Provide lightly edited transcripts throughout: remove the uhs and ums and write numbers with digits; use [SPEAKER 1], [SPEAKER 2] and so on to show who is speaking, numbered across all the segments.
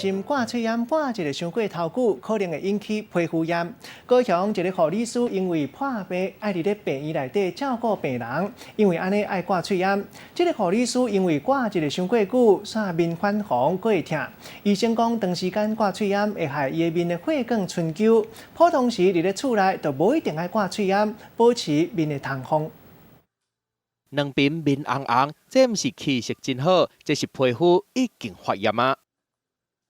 [SPEAKER 1] 心挂嘴炎挂一个伤过头久，可能会引起皮肤炎。高雄一个护理师因为破病，爱伫咧病院内底照顾病人，因为安尼爱挂嘴炎。这个护理师因为挂一个伤过久，煞面泛红，佫会痛。医生讲，长时间挂嘴炎会害伊的面的血管春秋。普通时伫咧厝内就无一定爱挂嘴炎，保持面的通风。
[SPEAKER 2] 两边面红红，这毋是气色真好，这是皮肤已经发炎啊。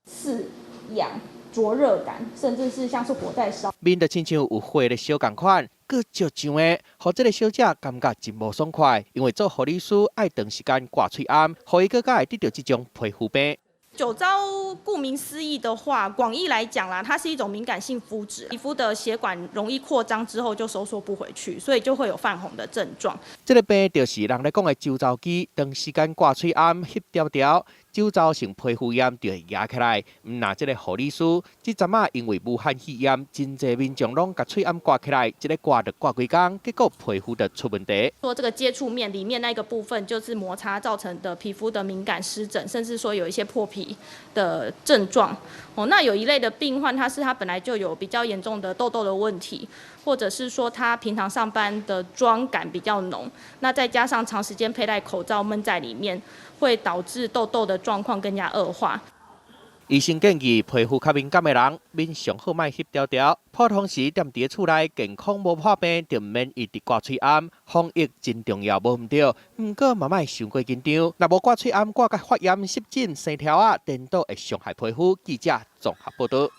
[SPEAKER 3] 刺痒、灼热感，甚至是像是火在烧。
[SPEAKER 2] 面就亲像有火的烧共款，佫灼痒的，互这个小姐感觉真无爽快。因为做护理师爱长时间挂嘴炎，互伊佫会得到这种皮肤病。
[SPEAKER 3] 酒糟顾名思义的话，广义来讲啦，它是一种敏感性肤质，皮肤的血管容易扩张之后就收缩不回去，所以就会有泛红的症状。
[SPEAKER 2] 这个病就是人咧讲的酒糟肌，长时间挂嘴炎、翕条条，酒糟性皮肤炎就会压起来。那这个护理师，这阵啊因为武汉肺炎，真侪民众拢甲嘴炎挂起来，这个挂就挂几工，结果皮肤就出问题。
[SPEAKER 3] 说这个接触面里面那个部分就是摩擦造成的皮肤的敏感湿疹，甚至说有一些破皮的症状。那有一类的病患，他本来就有比较严重的痘痘的问题，或者是说他平常上班的妆感比较浓，那再加上长时间佩戴口罩闷在里面，会导致痘痘的状况更加恶化。
[SPEAKER 2] 医生建议，皮肤较敏感的人，面上好莫翕条条。普通时踮伫厝内，健康无破病，就免一直挂嘴炎。防疫真重要，无毋对。毋过嘛莫伤过紧张，若无挂嘴炎，挂甲发炎、湿疹、生条啊，颠倒会伤害皮肤。记者综合报道。